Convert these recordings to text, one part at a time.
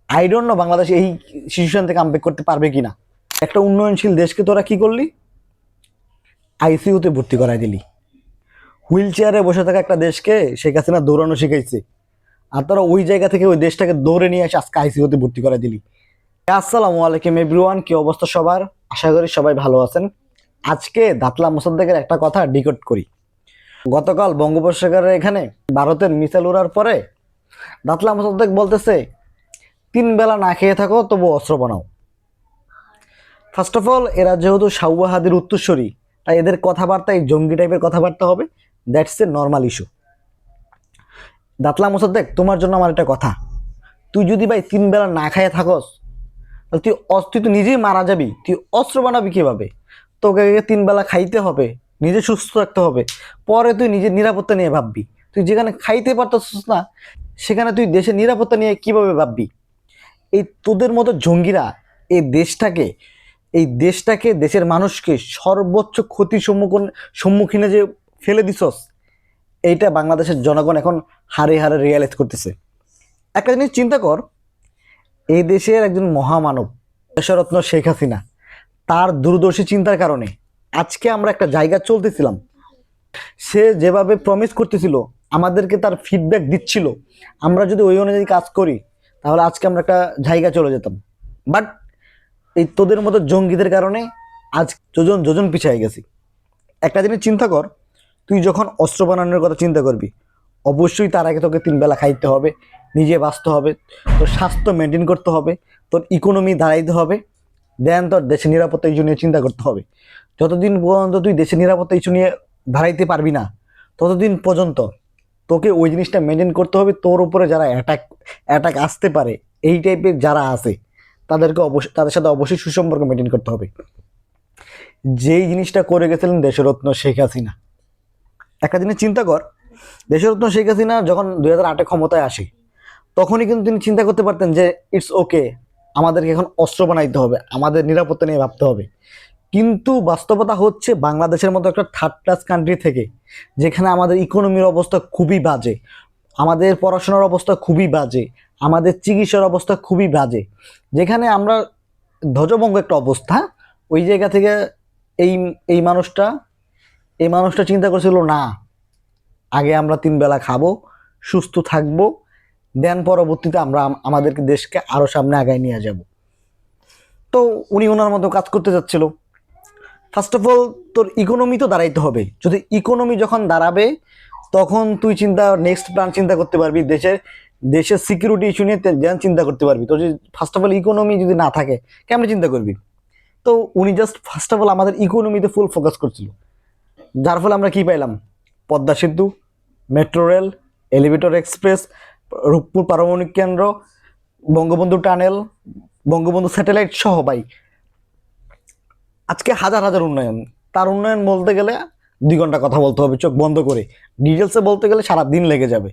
I don't know Bangladesh এই situation থেকে comeback করতে পারবে কিনা। একটা উন্নয়নশীল দেশকে তোরা কি করলি, আইসিইউতে ভর্তি করাই দিলি। হুইল চেয়ারে বসে থাকা একটা দেশকে শেখ হাসিনা দৌড়ানো শিখাইছে, আর তোরা ওই জায়গা থেকে ওই দেশটাকে দৌড়ে নিয়ে এসে আজকে আইসিইউতে ভর্তি করাই দিলি। আসসালামু আলাইকুম এভরিওয়ান, কি অবস্থা সবার? আশা করি সবাই ভালো আছেন। আজকে দাতলা মোসাদ্দেকের একটা কথা ডিকোড করি। গতকাল বঙ্গোপসাগরের এখানে ভারতের মিসাইল উড়ার পরে দাতলা মোসাদ্দেক বলতেছে 3 বেলা না খেয়ে থাকো তবু অস্ত্র বানাও। ফার্স্ট অফ অল, এরা যেহেতু শাহওয়াহাদির উত্তরসূরি, তাই এদের কথাবার্তায় জঙ্গি টাইপের কথাবার্তা হবে, দ্যাটস এ নর্মাল ইস্যু। দাতলা মোসাদ্দেক, তোমার জন্য আমার একটা কথা, তুই যদি ভাই 3 বেলা না খাইয়ে থাকস তাহলে তুই তো নিজেই মারা যাবি, তুই অস্ত্র বানাবি কিভাবে? তোকে 3 বেলা খাইতে হবে, নিজে সুস্থ রাখতে হবে, পরে তুই নিজের নিরাপত্তা নিয়ে ভাববি। তুই যেখানে খাইতে পারতেছিস না সেখানে তুই দেশের নিরাপত্তা নিয়ে কিভাবে ভাববি? এই তোদের মতো জঙ্গিরা এই দেশটাকে দেশের মানুষকে সর্বোচ্চ ক্ষতির সম্মুখীনে যে ফেলে দিছস, এইটা বাংলাদেশের জনগণ এখন হারে হারে রিয়েলাইজ করতেছে। একটা জিনিস চিন্তা কর, এই দেশের একজন মহামানব দেশরত্ন শেখ হাসিনা, তার দূরদর্শী চিন্তার কারণে আজকে আমরা একটা জায়গা চলতেছিলাম। সে যেভাবে প্রমিস করতেছিল, আমাদেরকে তার ফিডব্যাক দিচ্ছিল, আমরা যদি ওই অনুযায়ী কাজ করি তাহলে আজকে আমরা একটা জায়গা চলে যেতাম। বাট এই তোদের মতো জঙ্গিদের কারণে আজ যোজন যোজন পিছিয়ে গেছি। একটা জিনিস চিন্তা কর, তুই যখন অস্ত্র বানানোর কথা চিন্তা করবি, অবশ্যই তার আগে তোকে 3 বেলা খাইতে হবে, নিজে বাঁচতে হবে, তোর স্বাস্থ্য মেনটেন করতে হবে, তোর ইকোনমি দাঁড়াইতে হবে, দেন তোর দেশের নিরাপত্তা ইস্যু নিয়ে চিন্তা করতে হবে। যতদিন পর্যন্ত তুই দেশের নিরাপত্তা ইস্যু নিয়ে দাঁড়াইতে পারবি না, ততদিন পর্যন্ত তোকে ওই জিনিসটা মেনটেন করতে হবে। তোর উপরে যারা অ্যাটাক আসতে পারে, এই টাইপের যারা আছে, তাদের সাথে অবশ্যই সুসম্পর্ক মেনটেন করতে হবে। যেই জিনিসটা করে গেছিলেন দেশরত্ন শেখ হাসিনা। একটা জিনিস চিন্তা কর, দেশরত্ন শেখ হাসিনা যখন 2008-এ ক্ষমতায় আসে, তখনই কিন্তু তিনি চিন্তা করতে পারতেন যে ইটস ওকে, আমাদেরকে এখন অস্ত্র বানাইতে হবে, আমাদের নিরাপত্তা নিয়ে ভাবতে হবে। কিন্তু বাস্তবতা হচ্ছে, বাংলাদেশের মতো একটা থার্ড ক্লাস কান্ট্রি থেকে, যেখানে আমাদের ইকোনমির অবস্থা খুবই বাজে, আমাদের পড়াশোনার অবস্থা খুবই বাজে, আমাদের চিকিৎসার অবস্থা খুবই বাজে, যেখানে আমরা ধ্বজভঙ্গ একটা অবস্থা, ওই জায়গা থেকে এই এই মানুষটা চিন্তা করছিল, না, আগে আমরা 3 বেলা খাবো, সুস্থ থাকবো, দেন পরবর্তীতে আমরা আমাদেরকে দেশকে আরো সামনে আগায় নিয়ে যাব। তো উনি ওনার মতো কাজ করতে যাচ্ছিল। ফার্স্ট অফ অল, তোর ইকোনমি তো দাঁড়াইতে হবে। যদি ইকোনমি যখন দাঁড়াবে, তখন তুই নেক্সট প্ল্যান চিন্তা করতে পারবি, দেশের সিকিউরিটি ইস্যু নিয়ে চিন্তা করতে পারবি। তো যদি ফার্স্ট অফ অল ইকোনমি যদি না থাকে, কেমন চিন্তা করবি? তো উনি জাস্ট ফার্স্ট অফ অল আমাদের ইকোনমিতে ফুল ফোকাস করছিল, যার ফলে আমরা কি পাইলাম? পদ্মা সেতু, metro rail, elevator express, Rooppur পারমাণবিক কেন্দ্র, বঙ্গবন্ধু টানেল, বঙ্গবন্ধু স্যাটেলাইট সহ ভাই আজকে হাজার হাজার উন্নয়ন। তার উন্নয়ন বলতে গেলে 2 ঘন্টা কথা বলতে হবে চোখ বন্ধ করে, ডিটেলসে বলতে গেলে সারা দিন লেগে যাবে।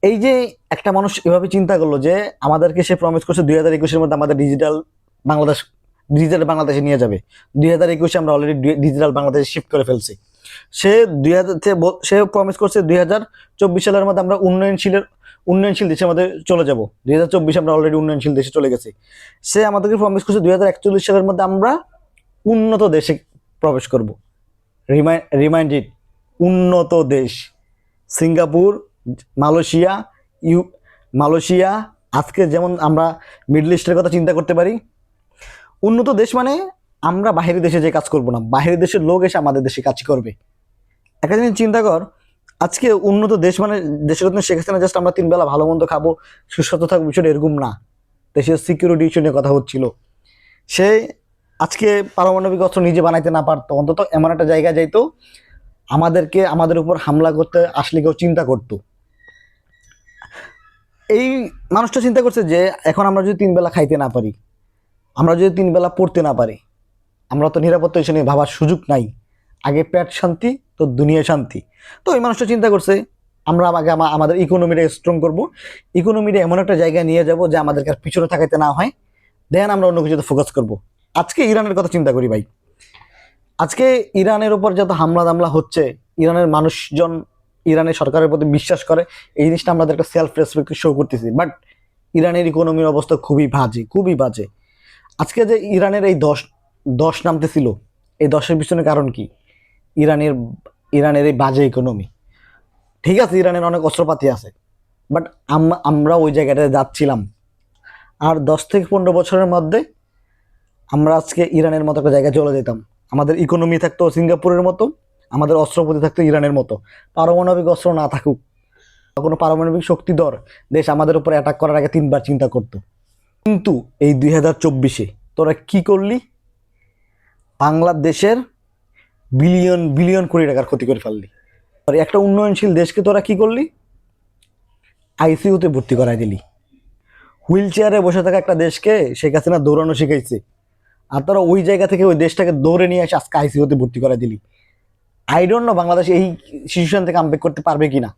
এই যে একটা মানুষ এভাবে চিন্তা করলো যে আমাদেরকে সে প্রমিস করছে 2021-এর মধ্যে আমাদের ডিজিটাল বাংলাদেশে নিয়ে যাবে। 2021-এ আমরা অলরেডি ডিজিটাল বাংলাদেশে শিফট করে ফেলছি। সে প্রমিস করছে 2024 সালের মধ্যে আমরা উন্নয়নশীল দেশের মধ্যে চলে যাব। 2024 আমরা অলরেডি উন্নয়নশীল দেশে চলে গেছি। সে আমাদেরকে প্রমিস করছে 2041 সালের মধ্যে আমরা উন্নত দেশে প্রবেশ করব। রিমাইন্ডেড, উন্নত দেশ, সিঙ্গাপুর, মালয়েশিয়া, আজকে যেমন আমরা মিডল ইস্টের কথা চিন্তা করতে পারি। উন্নত দেশ মানে আমরা বাহিরের দেশে যে কাজ করব না, বাহিরের দেশের লোক এসে আমাদের দেশে কাজ করবে। একটা জিনিস চিন্তা কর, আজকে উন্নত দেশ মানে দেশের রত্ন শেখ হাসিনা জাস্ট আমরা 3 বেলা ভালো মন্দ খাবো, সুস্বাস্থ্য থাকবো, বিষয়টা এরকম না। দেশের সিকিউরিটি ইস্যু নিয়ে কথা হচ্ছিল। সে আজকে পারমাণবিক অস্ত্র নিজে বানাইতে না পারতো, অন্তত এমন একটা জায়গায় যাইতো আমাদের উপর হামলা করতে আসলে কেউ চিন্তা করতো। এই মানুষটা চিন্তা করছে যে এখন আমরা যদি 3 বেলা খাইতে না পারি, আমরা যদি 3 বেলা পড়তে না পারি, আমরা তো নিরাপত্তা ইস্যু নিয়ে ভাবার সুযোগ নাই। আগে পেট শান্তি তো দুনিয়া শান্তি। তো এই মানুষটা চিন্তা করছে আমরা আগে আমাদের ইকোনমিটা স্ট্রং করব, ইকোনমিটা এমন একটা জায়গায় নিয়ে যাব যে আমাদেরকে আর পিছনে থাকাইতে না হয়, দেন আমরা অন্য কিছুতে ফোকাস করব। আজকে ইরানের কথা চিন্তা করি ভাই, আজকে ইরানের উপর যত হামলা হচ্ছে, ইরানের মানুষজন ইরানের সরকারের প্রতি বিশ্বাস করে, এই জিনিসটা আমাদের একটা সেলফ রেসপেক্ট শো করতেছি। বাট ইরানের ইকোনমির অবস্থা খুবই বাজে, খুবই বাজে। আজকে যে ইরানের এই দশ নামতেছিল, এই দশের পিছনে কারণ কি? ইরানের ইরানের এই বাজে ইকোনমি। ঠিক আছে, ইরানের অনেক অস্ত্রপাতি আছে, বাট আমরা ওই জায়গাটায় যাচ্ছিলাম। আর 10 থেকে 15 বছরের মধ্যে আমরা আজকে ইরানের মতো একটা জায়গায় চলে যেতাম। আমাদের ইকোনমি থাকতো সিঙ্গাপুরের মতো, আমাদের অস্ত্রপাতি থাকতো ইরানের মতো। পারমাণবিক অস্ত্র না থাকুক, কোনো পারমাণবিক শক্তিধর দেশ আমাদের উপর অ্যাটাক করার আগে 3বার চিন্তা করতো। কিন্তু এই 2024-এ তোরা কি করলি? বাংলাদেশের বিলিয়ন বিলিয়ন কোটি টাকার ক্ষতি করে ফেললি। আর একটা উন্নয়নশীল দেশকে তোরা কি করলি? আইসিইউতে ভর্তি করাই দিলি। হুইল চেয়ারে বসে থাকা একটা দেশকে শেখ হাসিনা দৌড়ানো শিখাইছে, আর তোরা ওই জায়গা থেকে ওই দেশটাকে দৌড়ে নিয়ে এসে আজকে আইসিইউতে ভর্তি করাই দিলি। আই ডোন্ট নো বাংলাদেশ এই সিচুয়েশন থেকে আমব্যাক করতে পারবে কিনা।